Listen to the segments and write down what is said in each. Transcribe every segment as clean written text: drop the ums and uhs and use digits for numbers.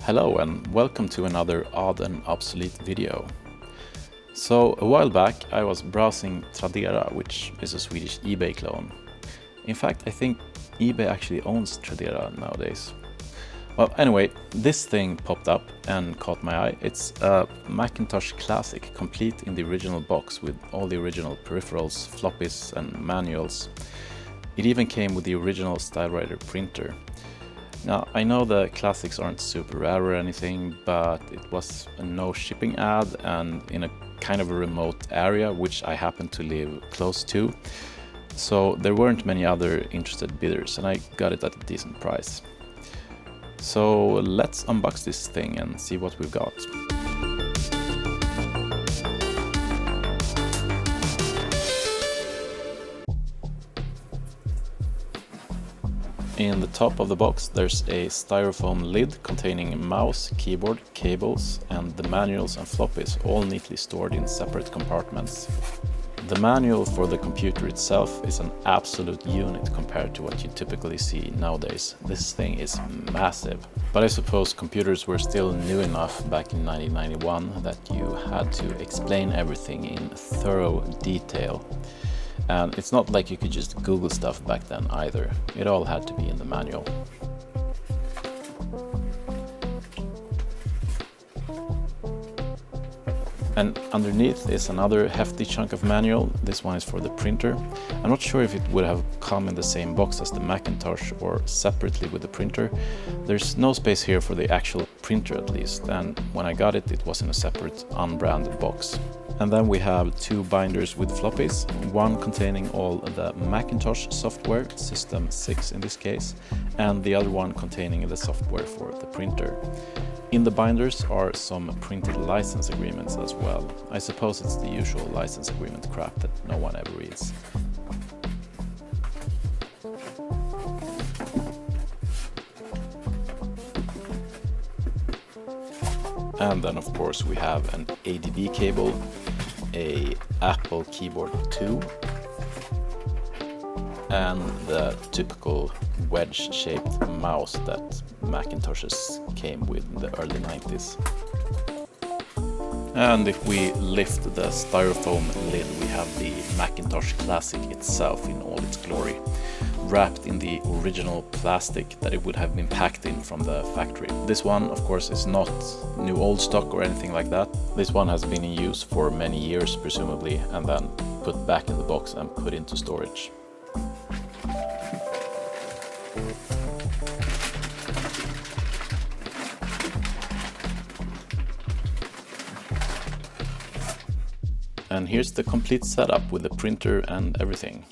Hello and welcome to another odd and obsolete video. So a while back I was browsing Tradera, which is a Swedish eBay clone. In fact, I think eBay actually owns Tradera nowadays. Well, anyway, this thing popped up and caught my eye. It's a Macintosh Classic, complete in the original box with all the original peripherals, floppies and manuals. It even came with the original StyleWriter printer. Now, I know the classics aren't super rare or anything, but it was a no shipping ad and in a kind of a remote area, which I happen to live close to. So there weren't many other interested bidders and I got it at a decent price. So let's unbox this thing and see what we've got. In the top of the box there's a styrofoam lid containing mouse, keyboard, cables and the manuals and floppies, all neatly stored in separate compartments. The manual for the computer itself is an absolute unit compared to what you typically see nowadays. This thing is massive. But I suppose computers were still new enough back in 1991 that you had to explain everything in thorough detail. And it's not like you could just Google stuff back then either. It all had to be in the manual. And underneath is another hefty chunk of manual. This one is for the printer. I'm not sure if it would have come in the same box as the Macintosh or separately with the printer. There's no space here for the actual printer at least, and when I got it, it was in a separate unbranded box. And then we have two binders with floppies, one containing all the Macintosh software, System 6 in this case, and the other one containing the software for the printer. In the binders are some printed license agreements as well. I suppose it's the usual license agreement crap that no one ever reads. And then of course we have an ADB cable, a Apple keyboard 2, and the typical wedge-shaped mouse that Macintoshes came with in the early 90s. And if we lift the styrofoam lid, we have the Macintosh Classic itself in all its glory, wrapped in the original plastic that it would have been packed in from the factory. This one, of course, is not new old stock or anything like that. This one has been in use for many years, presumably, and then put back in the box and put into storage. And here's the complete setup with the printer and everything.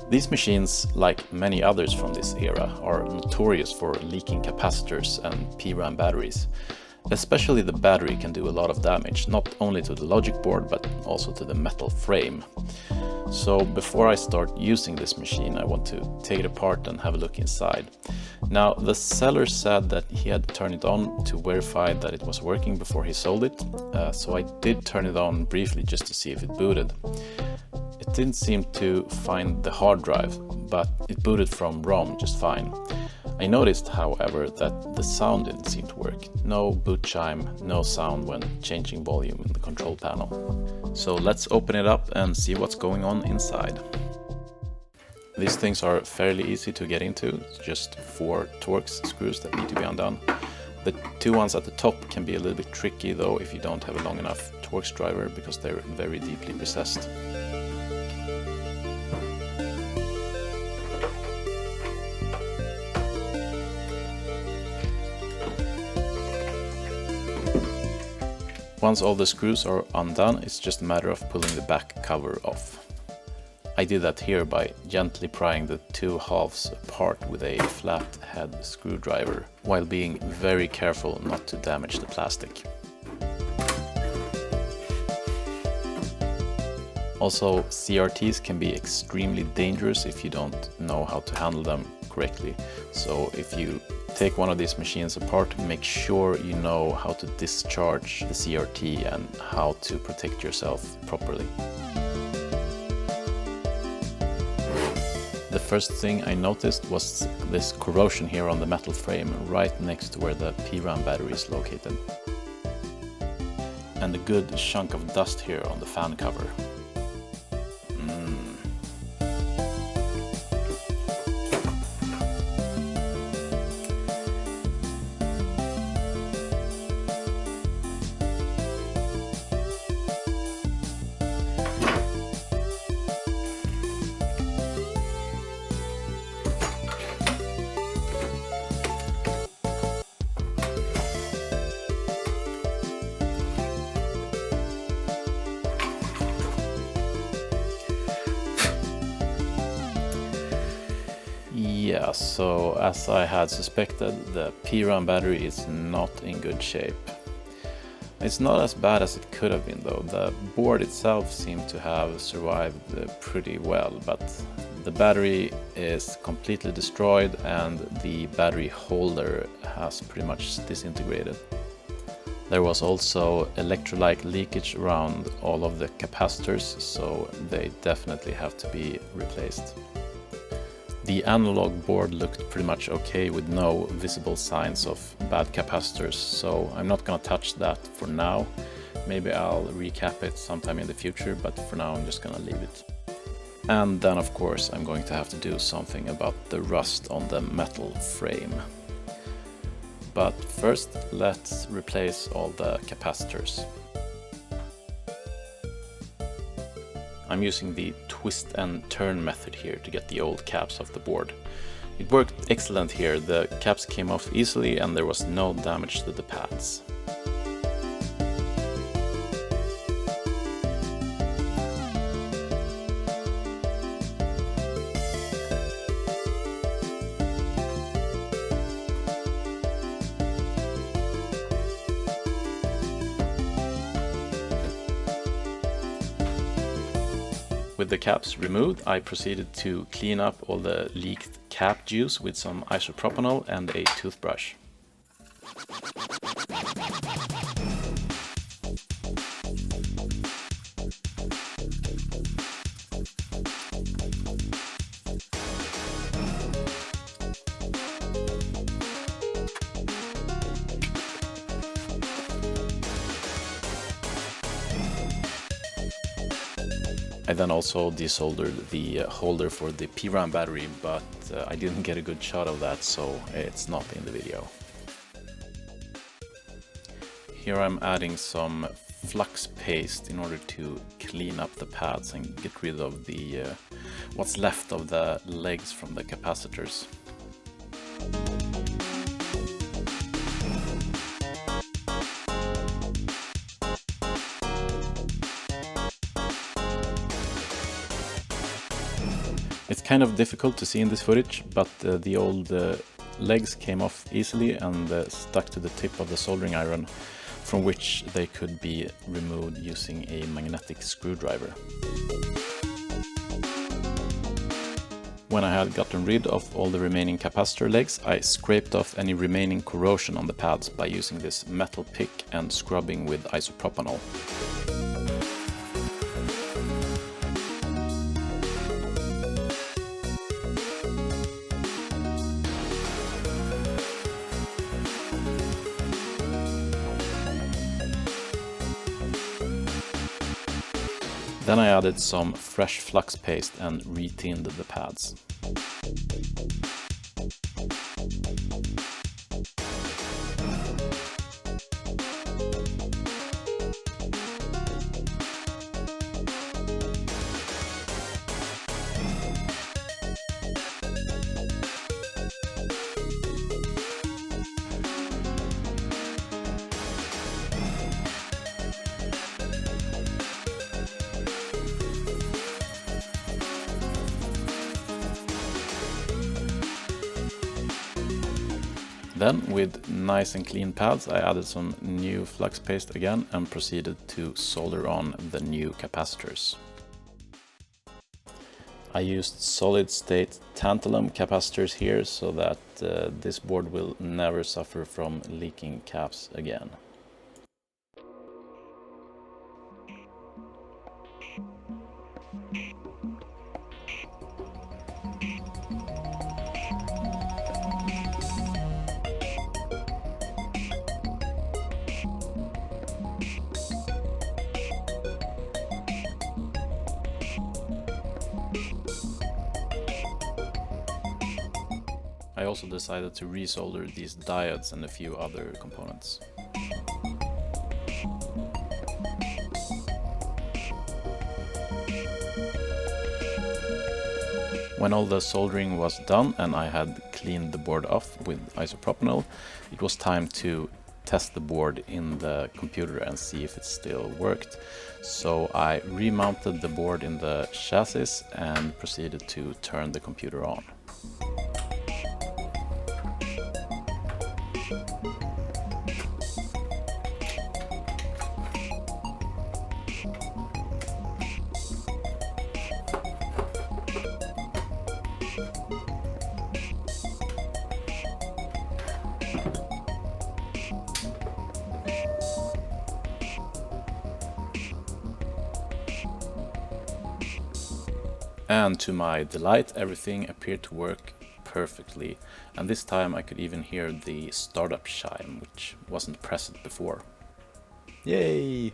These machines, like many others from this era, are notorious for leaking capacitors and PRAM batteries. Especially the battery can do a lot of damage, not only to the logic board but also to the metal frame. So before I start using this machine, I want to take it apart and have a look inside. Now, the seller said that he had turned it on to verify that it was working before he sold it, so I did turn it on briefly just to see if it booted. It didn't seem to find the hard drive, but it booted from ROM just fine. I noticed, however, that the sound didn't seem to work. No boot chime, no sound when changing volume in the control panel. So let's open it up and see what's going on inside. These things are fairly easy to get into, just 4 Torx screws that need to be undone. The 2 ones at the top can be a little bit tricky though if you don't have a long enough Torx driver, because they're very deeply recessed. Once all the screws are undone, it's just a matter of pulling the back cover off. I did that here by gently prying the 2 halves apart with a flat head screwdriver, while being very careful not to damage the plastic. Also, CRTs can be extremely dangerous if you don't know how to handle them correctly. So if you take one of these machines apart, make sure you know how to discharge the CRT and how to protect yourself properly. The first thing I noticed was this corrosion here on the metal frame right next to where the PRAM battery is located. And a good chunk of dust here on the fan cover. Yeah, so as I had suspected, the PRAM battery is not in good shape. It's not as bad as it could have been though. The board itself seemed to have survived pretty well, but the battery is completely destroyed and the battery holder has pretty much disintegrated. There was also electrolyte leakage around all of the capacitors, so they definitely have to be replaced. The analog board looked pretty much okay with no visible signs of bad capacitors, so I'm not gonna touch that for now. Maybe I'll recap it sometime in the future, but for now I'm just gonna leave it. And then of course I'm going to have to do something about the rust on the metal frame. But first let's replace all the capacitors. I'm using the twist and turn method here to get the old caps off the board. It worked excellent here, the caps came off easily and there was no damage to the pads. With the caps removed, I proceeded to clean up all the leaked cap juice with some isopropanol and a toothbrush. I then also desoldered the holder for the PRAM battery, but I didn't get a good shot of that, so it's not in the video. Here I'm adding some flux paste in order to clean up the pads and get rid of the what's left of the legs from the capacitors. It's kind of difficult to see in this footage, but the old legs came off easily and stuck to the tip of the soldering iron, from which they could be removed using a magnetic screwdriver. When I had gotten rid of all the remaining capacitor legs, I scraped off any remaining corrosion on the pads by using this metal pick and scrubbing with isopropanol. Then I added some fresh flux paste and re-tinned the pads. Then, with nice and clean pads, I added some new flux paste again and proceeded to solder on the new capacitors. I used solid-state tantalum capacitors here so that this board will never suffer from leaking caps again. I also decided to resolder these diodes and a few other components. When all the soldering was done and I had cleaned the board off with isopropanol, it was time to test the board in the computer and see if it still worked. So I remounted the board in the chassis and proceeded to turn the computer on. And to my delight, everything appeared to work perfectly, and this time I could even hear the startup chime, which wasn't present before. Yay!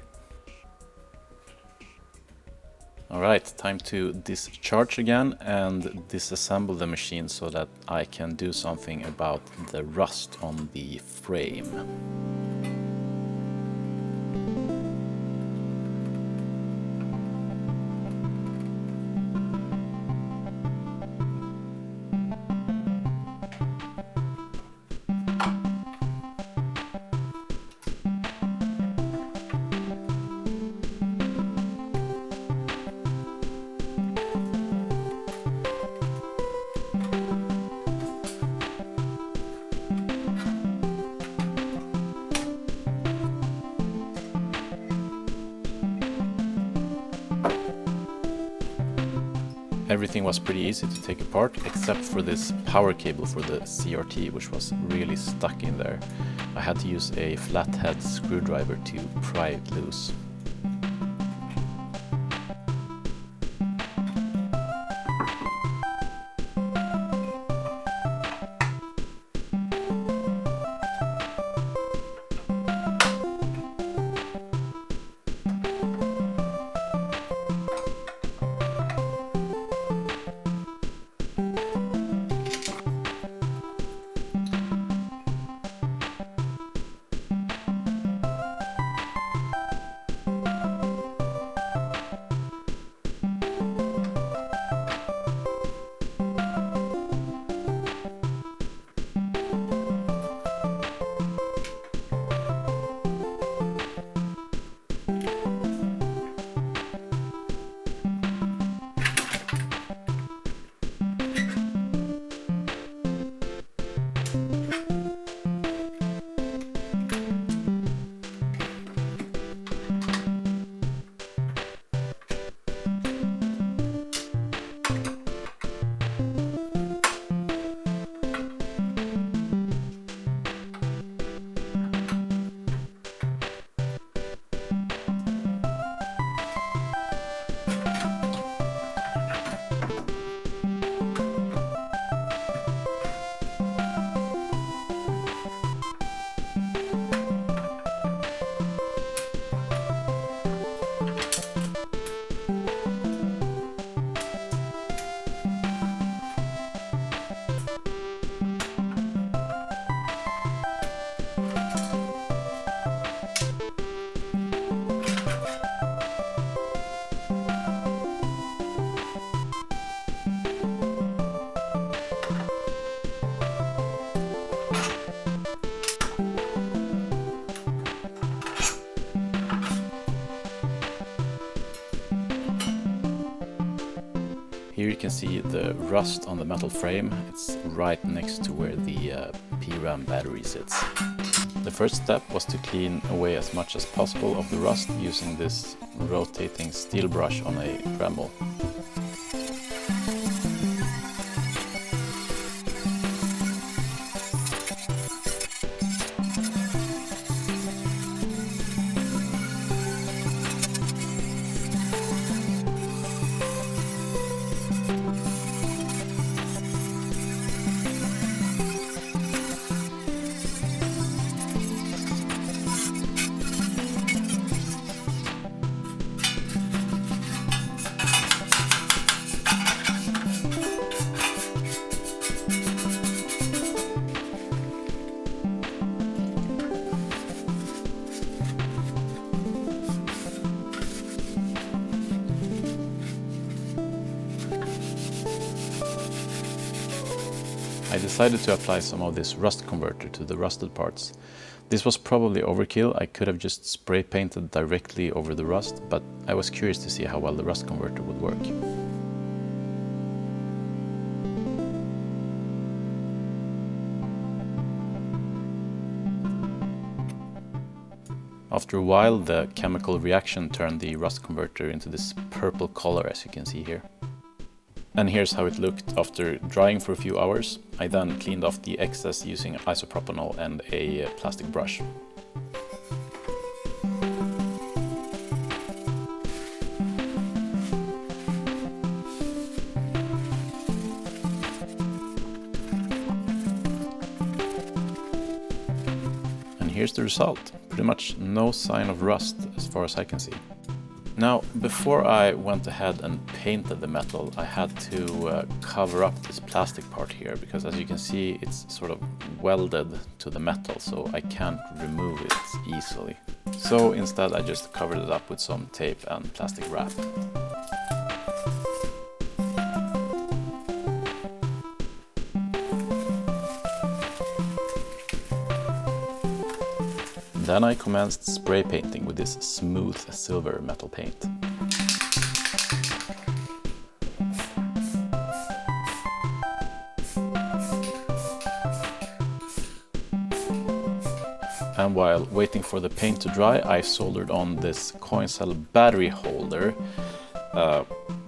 Alright, time to discharge again and disassemble the machine so that I can do something about the rust on the frame. Everything was pretty easy to take apart, except for this power cable for the CRT, which was really stuck in there. I had to use a flathead screwdriver to pry it loose. Here you can see the rust on the metal frame. It's right next to where the PRAM battery sits. The first step was to clean away as much as possible of the rust using this rotating steel brush on a Dremel. decided to apply some of this rust converter to the rusted parts. This was probably overkill. I could have just spray painted directly over the rust, but I was curious to see how well the rust converter would work. After a while, the chemical reaction turned the rust converter into this purple color, as you can see here. And here's how it looked after drying for a few hours. I then cleaned off the excess using isopropanol and a plastic brush. And here's the result. Pretty much no sign of rust as far as I can see. Now, before I went ahead and painted the metal, I had to cover up this plastic part here, because as you can see, it's sort of welded to the metal, so I can't remove it easily. So instead, I just covered it up with some tape and plastic wrap. Then I commenced spray painting with this smooth silver metal paint. And while waiting for the paint to dry, I soldered on this coin cell battery holder,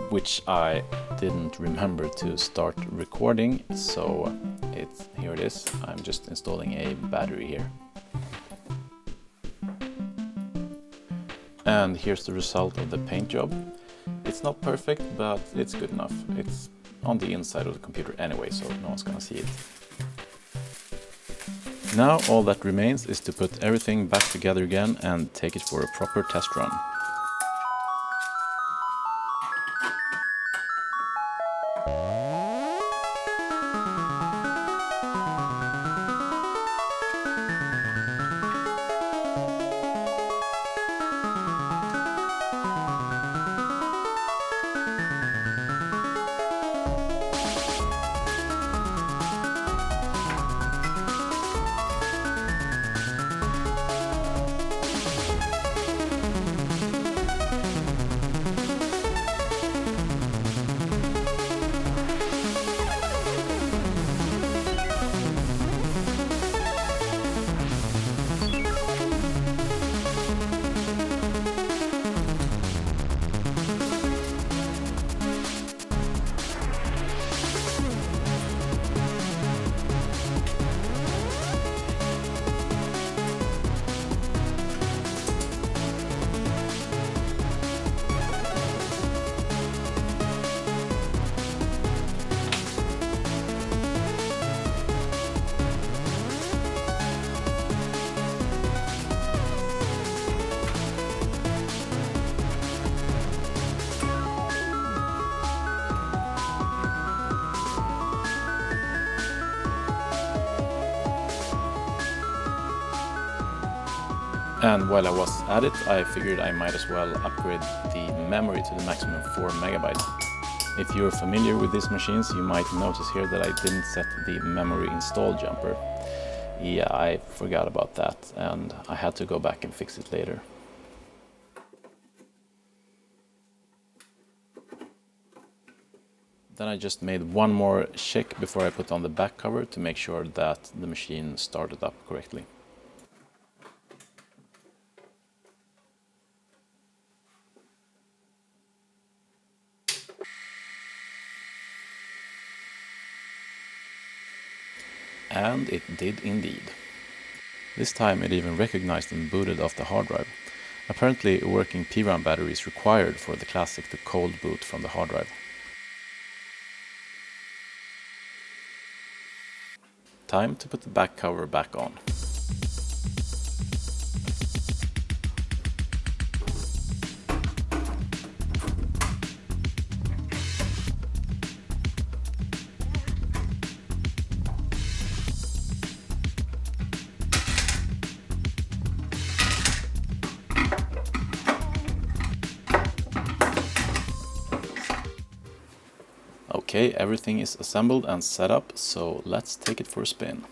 which I didn't remember to start recording, so here it is. I'm just installing a battery here. And here's the result of the paint job. It's not perfect, but it's good enough. It's on the inside of the computer anyway, so no one's gonna see it. Now all that remains is to put everything back together again and take it for a proper test run. And while I was at it, I figured I might as well upgrade the memory to the maximum 4 megabytes. If you're familiar with these machines, you might notice here that I didn't set the memory install jumper. Yeah, I forgot about that, and I had to go back and fix it later. Then I just made one more check before I put on the back cover to make sure that the machine started up correctly. And it did indeed. This time it even recognized and booted off the hard drive. Apparently a working PRAM battery is required for the Classic to cold boot from the hard drive. Time to put the back cover back on. Okay, everything is assembled and set up, so let's take it for a spin.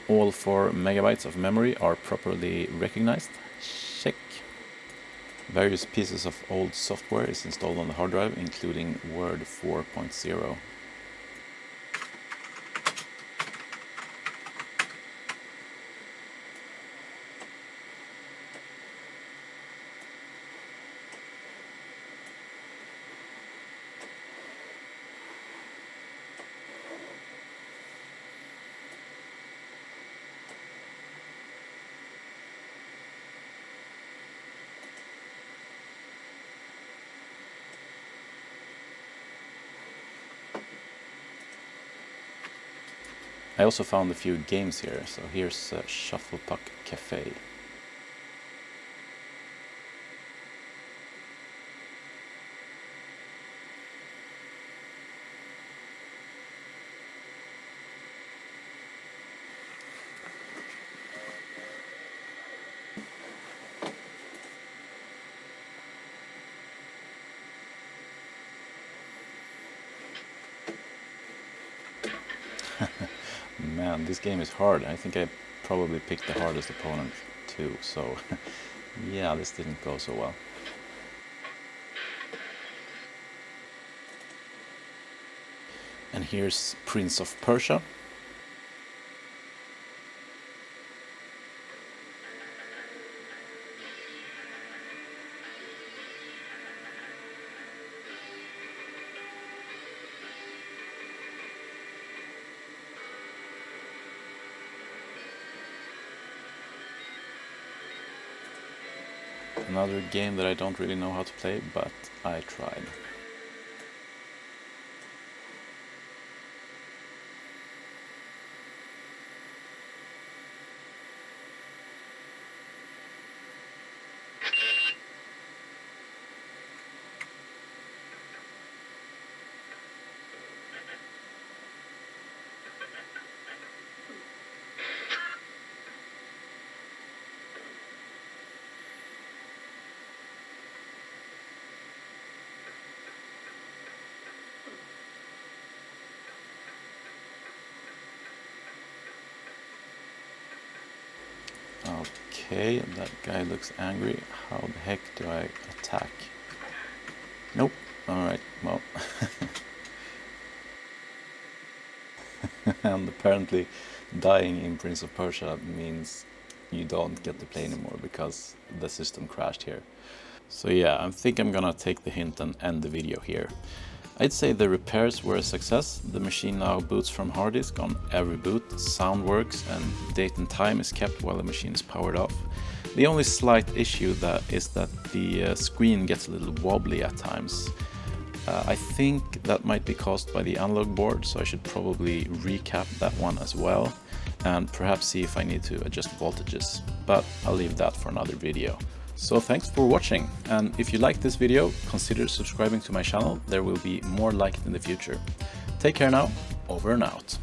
All 4 megabytes of memory are properly recognized. Check. Various pieces of old software is installed on the hard drive, including Word 4.0. I also found a few games here, so here's Shuffle Puck Cafe. Man, this game is hard. I think I probably picked the hardest opponent too, so yeah, this didn't go so well. And here's Prince of Persia. Another game that I don't really know how to play, but I tried. Okay, that guy looks angry. How the heck do I attack? Nope. Alright, well. And apparently dying in Prince of Persia means you don't get to play anymore because the system crashed here. So yeah, I think I'm gonna take the hint and end the video here. I'd say the repairs were a success. The machine now boots from hard disk on every boot, sound works, and date and time is kept while the machine is powered off. The only slight issue is that the screen gets a little wobbly at times. I think that might be caused by the analog board, so I should probably recap that one as well, and perhaps see if I need to adjust voltages, but I'll leave that for another video. So thanks for watching, and if you liked this video, consider subscribing to my channel. There will be more like it in the future. Take care now, over and out.